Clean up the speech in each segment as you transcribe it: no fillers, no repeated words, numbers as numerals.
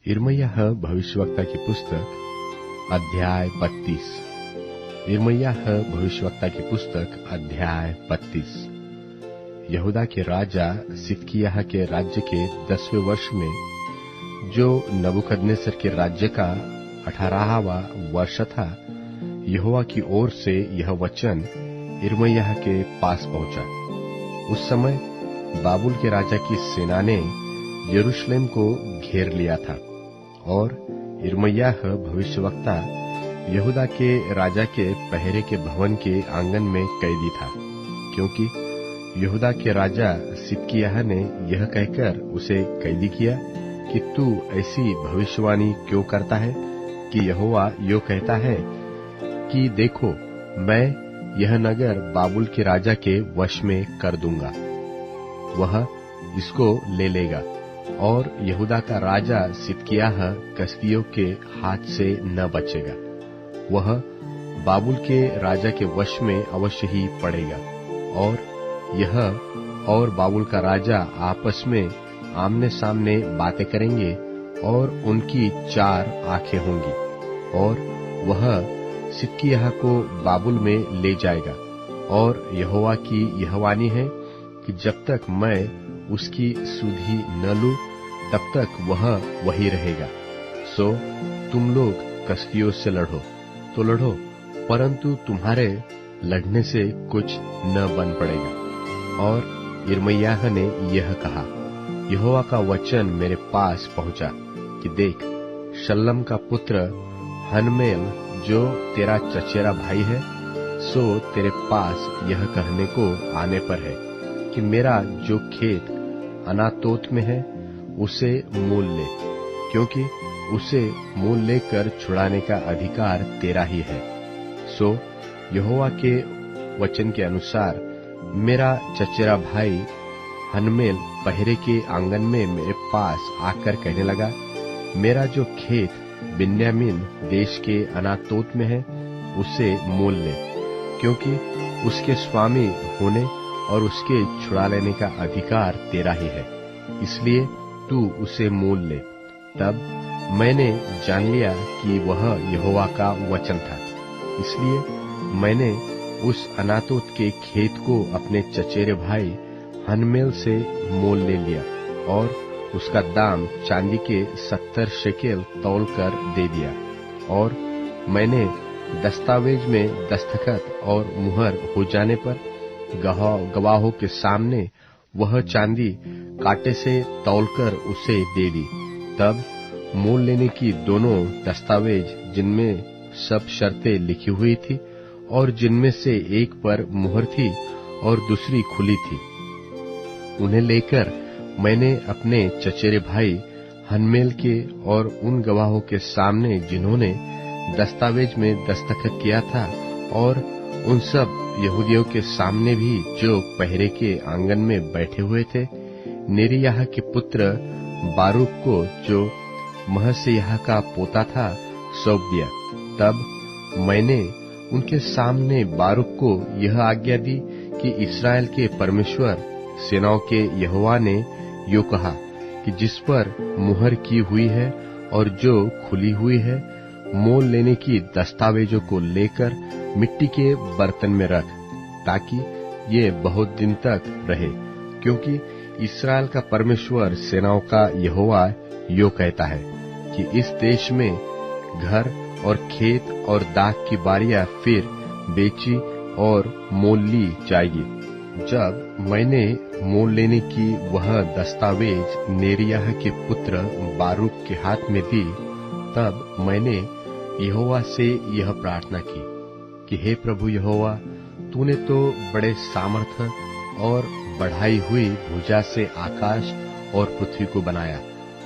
यिर्मयाह भविष्यवक्ता की पुस्तक अध्याय 32। यिर्मयाह भविष्यवक्ता की पुस्तक अध्याय 32। यहूदा के राजा सिदकिय्याह के राज्य के 10वें वर्ष में, जो नबूकदनेस्सर के राज्य का 18वां वर्ष था, यहोवा की ओर से यह वचन यिर्मयाह के पास पहुंचा। उस समय बाबुल के राजा की सेना ने यरूशलेम को घेर लिया था और यिर्मयाह भविष्यवक्ता यहूदा के राजा के पहरे के भवन के आंगन में कैदी था, क्योंकि यहूदा के राजा सिदकिय्याह ने यह कहकर उसे कैदी किया कि तू ऐसी भविष्यवाणी क्यों करता है कि यहोवा यो कहता है कि देखो, मैं यह नगर बाबुल के राजा के वश में कर दूंगा, वह इसको ले लेगा और यहूदा का राजा सिदकिय्याह कसदियों के हाथ से न बचेगा। वह बाबुल के राजा के वश में अवश्य ही पड़ेगा और यह और बाबुल का राजा आपस में आमने सामने बातें करेंगे और उनकी 4 आंखें होंगी और वह सिदकिय्याह को बाबुल में ले जाएगा। और यहोवा की यह वाणी है कि जब तक मैं उसकी सुधि न लूं, तब तक वह वही रहेगा। सो तुम लोग कसदियों से लड़ो तो लड़ो, परंतु तुम्हारे लड़ने से कुछ न बन पड़ेगा। और यिर्मयाह ने यह कहा, यहोवा का वचन मेरे पास पहुंचा कि देख, शल्लम का पुत्र हनमेल, जो तेरा चचेरा भाई है, सो तेरे पास यह कहने को आने पर है कि मेरा जो खेत अनातोत में है उसे मोल ले, क्योंकि उसे मोल लेकर छुड़ाने का अधिकार तेरा ही है। सो यहोवा के वचन के अनुसार मेरा चचेरा भाई हनमेल पहरे के आंगन में मेरे पास आकर कहने लगा, मेरा जो खेत बिन्यामीन देश के अनातोत में है उसे मोल ले, क्योंकि उसके स्वामी होने और उसके छुड़ा लेने का अधिकार तेरा ही है, इसलिए तू उसे मोल ले। तब मैंने जान लिया कि वह यहोवा का वचन था, इसलिए मैंने उस अनातोत के खेत को अपने चचेरे भाई हनमेल से मोल ले लिया और उसका दाम चांदी के 70 शेकेल तौल कर दे दिया। और मैंने दस्तावेज में दस्तखत और मुहर हो जाने पर गवाहों के सामने वह चांदी कांटे से तौलकर उसे दे दी। तब मोल लेने की दोनों दस्तावेज, जिनमें सब शर्तें लिखी हुई थी और जिनमें से एक पर मुहर थी और दूसरी खुली थी, उन्हें लेकर मैंने अपने चचेरे भाई हनमेल के और उन गवाहों के सामने जिन्होंने दस्तावेज में दस्तखत किया था और उन सब यहूदियों के सामने भी जो पहरे के आंगन में बैठे हुए थे, नेरिय्याह के पुत्र बारूक को, जो महसेयाह का पोता था, सौंप दिया। तब मैंने उनके सामने बारूक को यह आज्ञा दी कि इस्राएल के परमेश्वर सेनाओं के यहोवा ने यो कहा कि जिस पर मुहर की हुई है और जो खुली हुई है, मोल लेने की दस्तावेजों को लेकर मिट्टी के बर्तन में रख, ताकि ये बहुत दिन तक रहे, क्योंकि इस्राएल का परमेश्वर सेनाओं का यहोवा यो कहता है कि इस देश में घर और खेत और दाख की बारियां फिर बेची और मोल ली जाएगी। जब मैंने मोल लेने की वह दस्तावेज नेरिय्याह के पुत्र बारूक के हाथ में दी, तब मैंने यहोवा से यह प्रार्थना की कि हे प्रभु यहोवा, तूने तो बड़े सामर्थ और बढ़ाई हुई भुजा से आकाश और पृथ्वी को बनाया,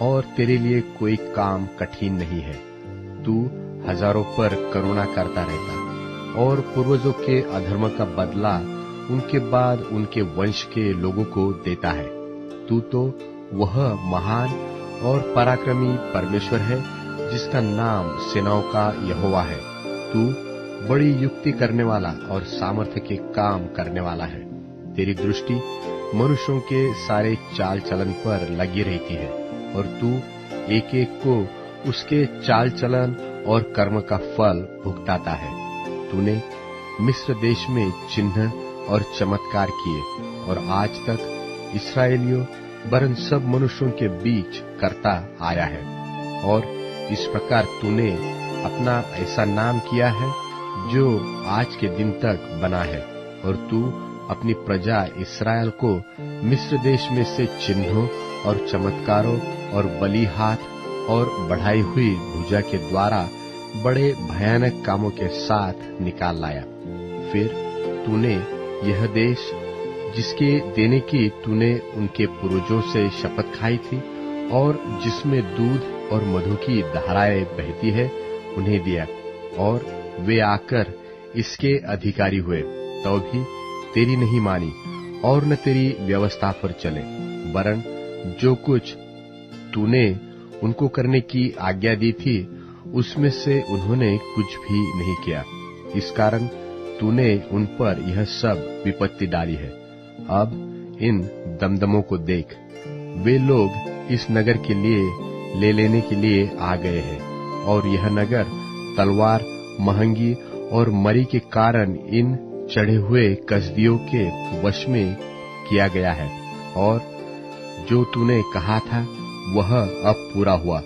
और तेरे लिए कोई काम कठिन नहीं है। तू हजारों पर करुणा करता रहता और पूर्वजों के अधर्म का बदला उनके बाद उनके वंश के लोगों को देता है। तू तो वह महान और पराक्रमी परमेश्वर है जिसका नाम सेनाओं का यहोवा है। तू बड़ी युक्ति करने वाला और सामर्थ्य के काम करने वाला है। तेरी दृष्टि मनुष्यों के सारे चाल चलन पर लगी रहती है और तू एक एक को उसके चाल चलन और कर्म का फल भुगताता है। तूने मिस्र देश में चिन्ह और चमत्कार किए और आज तक इसराइलियों वरन सब मनुष्यों के बीच करता आया है। और इस प्रकार तूने अपना ऐसा नाम किया है जो आज के दिन तक बना है। और तू अपनी प्रजा इस्राएल को मिस्र देश में से चिन्हों और चमत्कारों और बलि हाथ और बढ़ाई हुई भुजा के द्वारा बड़े भयानक कामों के साथ निकाल लाया। फिर तूने यह देश जिसके देने की तूने उनके पूर्वजों से शपथ खाई थी और जिसमें दूध और मधु की धाराएं बहती है, उन्हें दिया। और वे आकर इसके अधिकारी हुए, तो भी तेरी नहीं मानी और न तेरी व्यवस्था पर चले, वरन जो कुछ तूने उनको करने की आज्ञा दी थी उसमें से उन्होंने कुछ भी नहीं किया। इस कारण तूने उन पर यह सब विपत्ति डाली है। अब इन दमदमों को देख, वे लोग इस नगर के लिए ले लेने के लिए आ गए हैं, और यह नगर तलवार, महंगी और मरी के कारण इन चढ़े हुए कसदियों के वश में किया गया है। और जो तूने कहा था वह अब पूरा हुआ,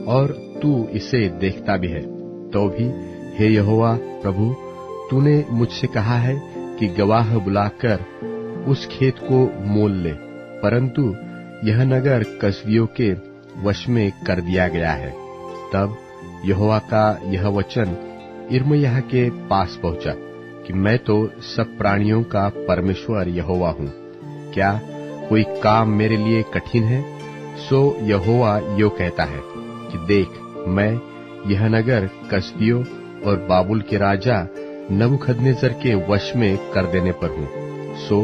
और तू इसे देखता भी है। तो भी हे यहोवा प्रभु, तूने मुझसे कहा है कि गवाह बुलाकर उस खेत को मोल ले, परंतु यह नगर कसदियों के वश में कर दिया गया है। तब यहोवा का यह वचन यिर्मयाह के पास पहुंचा कि मैं तो सब प्राणियों का परमेश्वर यहोवा हूँ। क्या कोई काम मेरे लिए कठिन है? सो यहोवा यो कहता है कि देख, मैं यह नगर कसदियों और बाबुल के राजा नबूकदनेस्सर के वश में कर देने पर हूँ। सो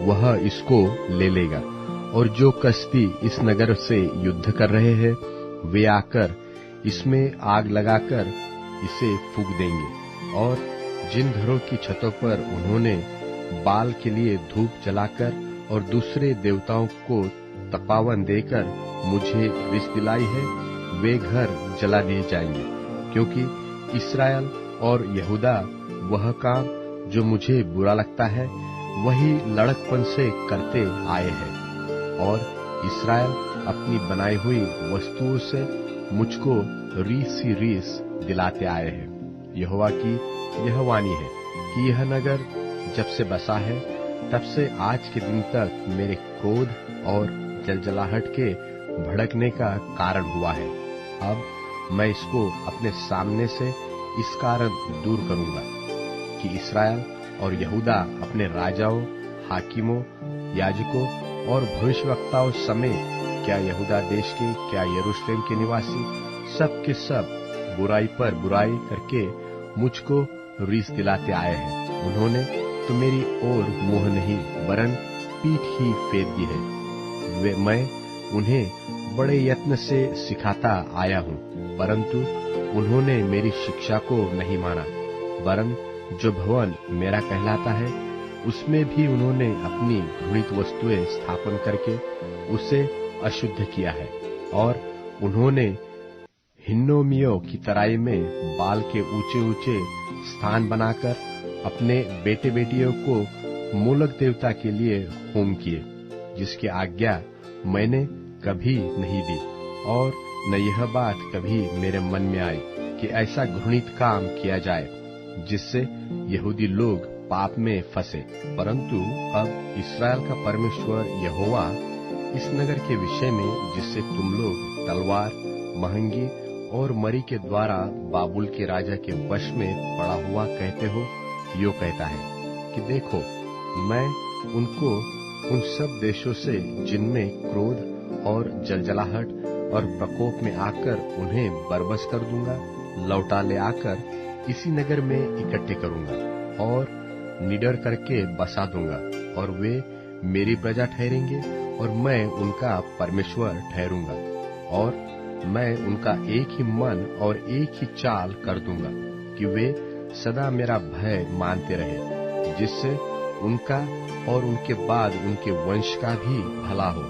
वह इसको ले लेगा, और जो कसदी इस नगर से युद्ध कर रहे हैं वे आकर इसमें आग लगाकर इसे फूंक देंगे। और जिन घरों की छतों पर उन्होंने बाल के लिए धूप जलाकर और दूसरे देवताओं को तपावन देकर मुझे रिस दिलाई है, वे घर जला दिए जाएंगे। क्योंकि इस्राएल और यहूदा वह काम जो मुझे बुरा लगता है वही लड़कपन से करते आए हैं, और इस्राएल अपनी बनाई हुई वस्तुओं से मुझको रीस ही रीस दिलाते आए हैं। यहोवा की यह वाणी है कि यह नगर जब से बसा है तब से आज के दिन तक मेरे क्रोध और जलजलाहट के भड़कने का कारण हुआ है। अब मैं इसको अपने सामने से इस कारण दूर करूंगा कि इस्राएल और यहूदा अपने राजाओं, हाकिमों, याजकों और भविष्यवक्ताओं समेत, क्या यहूदा देश के, क्या यरूशलेम के निवासी, सब के सब बुराई पर बुराई करके मुझको रीस दिलाते आए हैं। उन्होंने तो मेरी ओर मुंह नहीं वरन पीठ ही फेर दी है। मैं उन्हें बड़े यत्न से सिखाता आया हूँ, परंतु उन्होंने मेरी शिक्षा को नहीं माना, वरन जो भवन मेरा कहलाता है उसमें भी उन्होंने अपनी घृणित वस्तुएं स्थापन करके उसे अशुद्ध किया है। और उन्होंने हिन्नोमियों की तराई में बाल के ऊंचे ऊंचे स्थान बनाकर अपने बेटे बेटियों को मोलक देवता के लिए होम किए, जिसकी आज्ञा मैंने कभी नहीं दी, और न यह बात कभी मेरे मन में आई कि ऐसा घृणित काम किया जाए जिससे यहूदी लोग पाप में फंसे। परंतु अब इस्राएल का परमेश्वर यहोवा इस नगर के विषय में जिससे तुम लोग तलवार, महंगी और मरी के द्वारा बाबुल के राजा के वश में पड़ा हुआ कहते हो, यो कहता है कि देखो, मैं उनको उन सब देशों से जिनमें क्रोध और जलजलाहट और प्रकोप में आकर उन्हें बरबस कर दूंगा, लौटा ले आकर इसी नगर में इकट्ठे करूंगा और निडर करके बसा दूंगा, और वे मेरी प्रजा ठहरेंगे और मैं उनका परमेश्वर ठहरूंगा। और मैं उनका एक ही मन और एक ही चाल कर दूंगा कि वे सदा मेरा भय मानते रहे, जिससे उनका और उनके बाद उनके वंश का भी भला हो।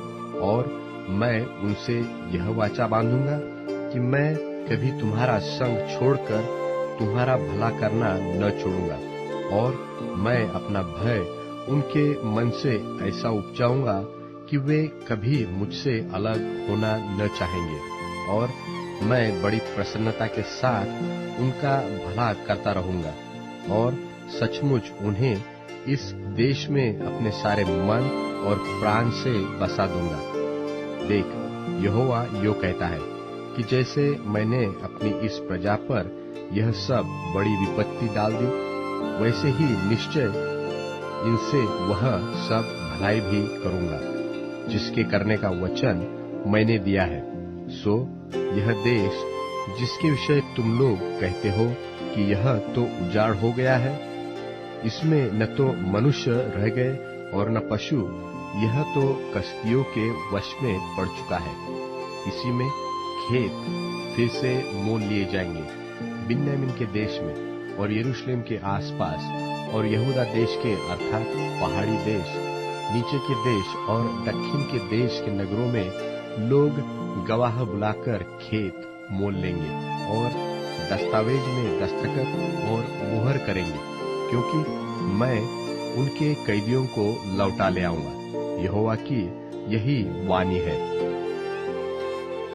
और मैं उनसे यह वाचा बांधूंगा कि मैं कभी तुम्हारा संग छोड़कर तुम्हारा भला करना न छोड़ूंगा, और मैं अपना भय उनके मन से ऐसा उपजाऊंगा कि वे कभी मुझसे अलग होना न चाहेंगे, और मैं बड़ी प्रसन्नता के साथ उनका भला करता रहूंगा, और सचमुच उन्हें इस देश में अपने सारे मन और प्राण से बसा दूंगा। देख, यहोवा यो कहता है कि जैसे मैंने अपनी इस प्रजा पर यह सब बड़ी विपत्ति डाल दी, वैसे ही निश्चय इनसे वह सब भलाई भी करूंगा, जिसके करने का वचन मैंने दिया है। सो यह देश जिसके विषय तुम लोग कहते हो कि यह तो उजाड़ हो गया है, इसमें न तो मनुष्य रह गए और न पशु, यह तो कसदियों के वश में पड़ चुका है। इसी में खेत फिर से मोल लिए जाएंगे, बिन्यामीन के देश में और यरूशलेम के आसपास और यहूदा देश के अर्थात पहाड़ी देश, नीचे के देश और दक्षिण के देश के नगरों में लोग गवाह बुलाकर खेत मोल लेंगे और दस्तावेज में दस्तखत और मुहर करेंगे, क्योंकि मैं उनके कैदियों को लौटा ले आऊंगा। यहोवा की यही वाणी है।